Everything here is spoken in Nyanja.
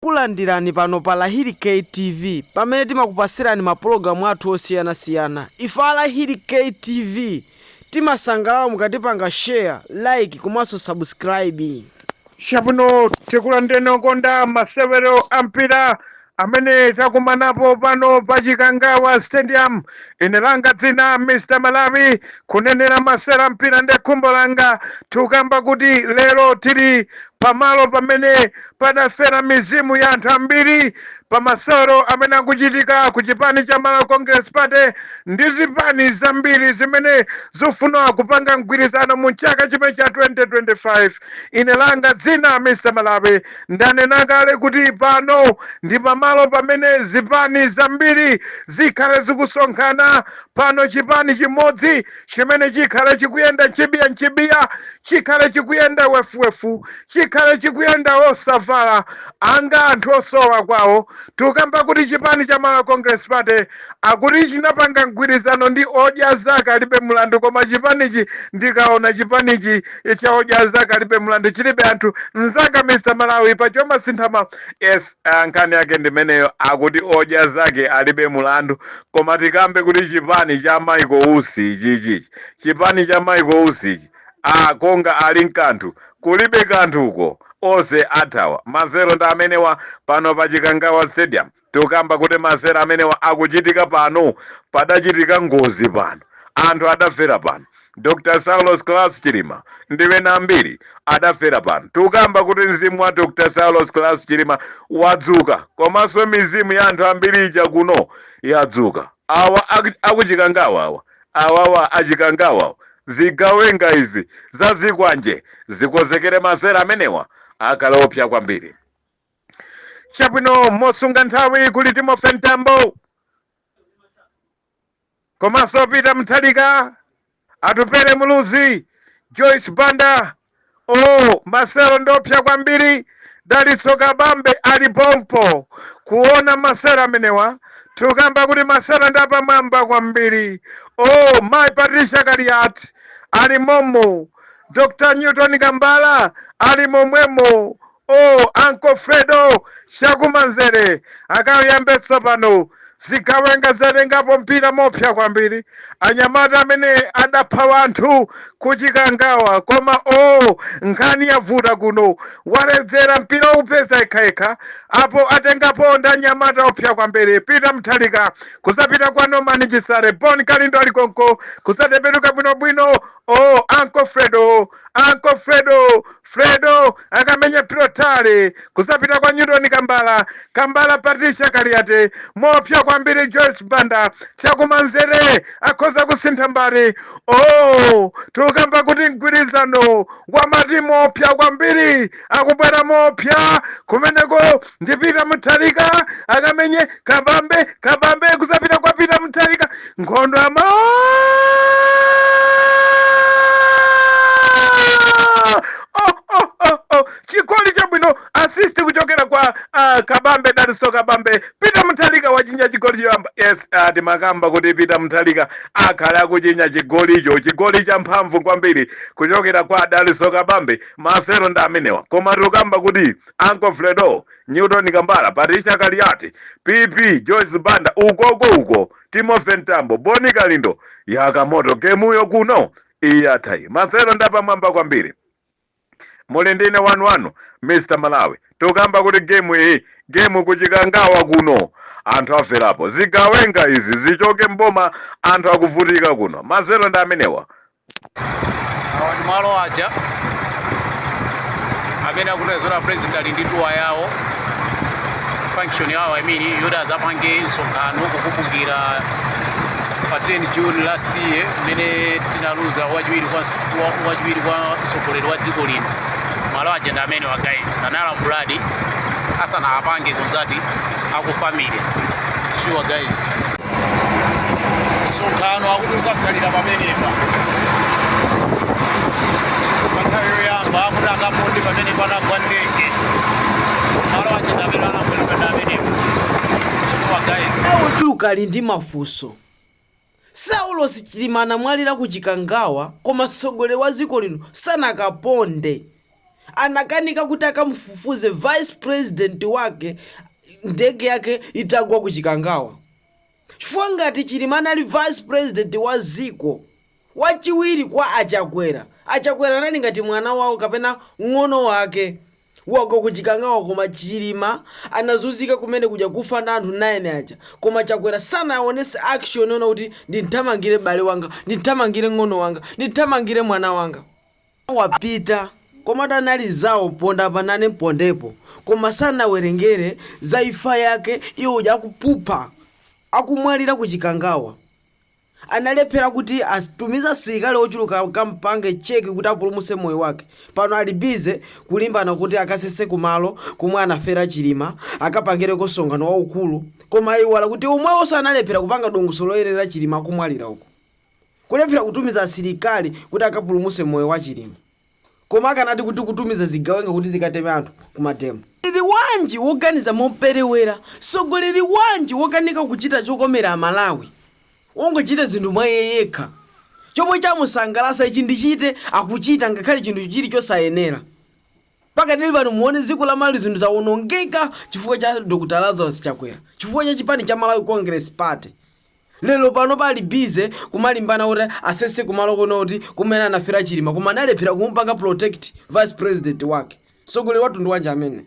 takulandirani pano pa Lahiri KTV pamene timakupasirani mapulogalamu athu osiyanasiyana. Ife a Lahiri KTV timasangalala mukatipanga share, like komanso subscribe. Shabuno tikulandeni okonda masewero ampira amene takumanapo pano pa Chikangawa Stadium. Ine langa dzina Mr. Malawi kunenera masewera mpira ndi khumbo langa tukamba kuti lero tili pamalo pamene padafera mizimu ya anthu ambiri pa masewero amene akuchitika ku chipani cha Malawi Congress Party ndi zipani zambiri zimene zofuna kupanga mgwirizano mu chaka chimene cha 2025. Ine langa dzina Mr. Malawi ndanena kale kuti pano ndi pamalo pamene zipani zambiri zikhale zikusonkhana pano. Chipani chimodzi chimene chikhale chikuyenda nchibiya chikhale chikuyenda wefuwefu chikhale chikuyenda osavala anga anthu osowa kwawo. Tukamba kuti chipani cha Malawi Congress Party akuti chinapanga mgwirizano ndi odya zake alibe mulandu, koma chipanichi ndikaona chipanichi cha odya zake alibe mulandu chilibe anthu nzaka Mr. Malawi pachoma sinthama. Yes, nkhani yake ndimeneyo akuti odya zake alibe mulandu, koma tikambe kuti chipani cha Michael Usi chichi chipani cha Michael Usi konga ali nkanthu kulibe kanthuko ose athawa. Masero ndi amenewa pano pa Chikangawa Stadium. Tukamba kuti masero amenewa akuchitika pano, padachitika ngozi pano, anthu adafera pano. Dr. Saulos Claus Chilima ndiwe nambiri adafera pano. Tukamba kuti mzimu wa Dr. Saulos Claus Chilima wadzuka, komanso mizimu ya anthu ambiri ija kuno yadzuka. Awa akuchikangawa awawa achikangawa zigawenga izi zazikwanje zikozekere masera amenewa akalaopya kwambiri. Chabwino mosunga nthawi kuli Timothy Ntambo komanso Peter Mutharika atupere muluzi Joyce Banda. Masero ndopya kwambiri. Dalitso Kabambe ali pompo kuona masera amenewa. Tukamba kuti masera ndapamwamba kwambiri. Mai Patricia Kariat ali momo. Dr. Newton Kambala ali momwemo. Uncle Fredo Shakumanzere akayambetsa pano. Zikawenga zarengapo mpira mopya kwambiri. Anyamata amene adapha wanthu ku Chikangawa, koma nkhani yavuta kuno. Waledzera mpira upeza ekhaekha apo atengapo nda anyamata opya kwambiri. Peter Mutharika kusapita kwa Nomani Chisale, Boni Kalindo alikonko kusatembenuka bwinobwino. Uncle Fredo akamenya pilotale kusapita kwa Newton Kambala Patricia Kariate mopya kwambiri. Joyce Banda Chakumanzere akhoza kusintha mbali. Tukamba kuti mgwirizano wa matimu opya kwambiri akubwera mopya kumeneko ndi Peter Mutharika akamenye Kabambe kusapita kwa Peter Mutharika nkhondo ama chikoli chabwino assist kuchokera kwa Kabambe. Dalitso Kabambe. Peter Mutharika wachinya chigoli choyamba. Yes, timakamba kuti Peter Mutharika akhala akuchinya chigoli cha mphamvu kwambiri kuchokera kwa Dalitso Kabambe. Masero ndi amenewa, koma tukamba kuti Uncle Fredo, Newton Kambala, Patricia Kariati, PP Joyce Banda uko Timothy Ntambo, Boni Kalindo yakamoto kemuyo kuno iyatai. Masero ndapamwamba kwambiri. Mulindine wanu Mr. Malawi. Tukamba kuti game kuchikangawa kuno anthu aferapo. Zigawenga izi zichoke mboma anthu akuvutika kuno. Masero ndi amenewa. Awani malo aja amene akutazora president ndi tour yawo function yawo. Yoda zapange nsonkhano kukumbukira pa 10 June last year mene tinaluza wachiwiri kwa mtsogoleri wa dziko lino. Malo aja ndi amene wa guys anala mbradi asana apange konzati aku family. Sure guys, nsonkhano akutuza khalira pamenepa pakayo yamba akutanga poti pamene panagwa ndege. Malo aja ndi amene anabwera pamenepa. Sure guys, Tuluka ali ndi mafunso. Saulos Chilima anamwalira ku Chikangawa koma mtsogoleri wa dziko lino sanakaponde. anakanika kuti akamfufuze vice president wake ndege yake itagwa kuchikangawa. Chifukwa ngati Chilima anali vice president wa ziko wachiwiri kwa Achakwera, Achakwera nali ngati mwana wawo kapena ng'ono wake wagwa kuchikangawa, koma Chilima anazunzika kumene kuja kufa ndi anthu 9 aja, koma Chakwera sanaonese action ona kuti ndithamangire bale wanga, ndithamangire ng'ono wanga, ndithamangire mwana wanga. Wapita koma tanali zawo ponda panane mpondepo, koma sanawerengere za ifa yake iyo uja akupupha akumwalira kuchikangawa. Analephera kuti atumiza asilikali ochuluka kampange cheki kuti apulumutse moyo wake. Pano ali bize kulimbana kuti akasese kumalo kumwe anafera Chilima, akapangire kosongano waukulu, koma iwala kuti umwe osanalephera kupanga dongoso loyenera Chilima kumwalira uko. Kulephera kutumiza asilikali kuti akapulumutse moyo wa Chilima, koma akanati kuti kutumiza zigawenga kuti zikateme anthu kumatemo. Ili wanji woganiza moperewera, sogoleri wanji wokanika kuchita chokomera Malawi, wongochita zinthu mwa yekha. Chomwe chamusangalatsa ichi ndichite akuchita ngakhale chinthu chili chosayenera. Paka lero pano muone dziko la Malawi zinthu zawonongeka chifukwa cha Dr. Lazarus Chakwera, chifukwa cha chipani cha Malawi Congress Party. Lero pano pali bize kumalimbana kuti asese kumalo kono kuti kumene anafera Chilima, koma analephera kumpanga protect vice president wake. Sogoleri wathu ndi wanje amene.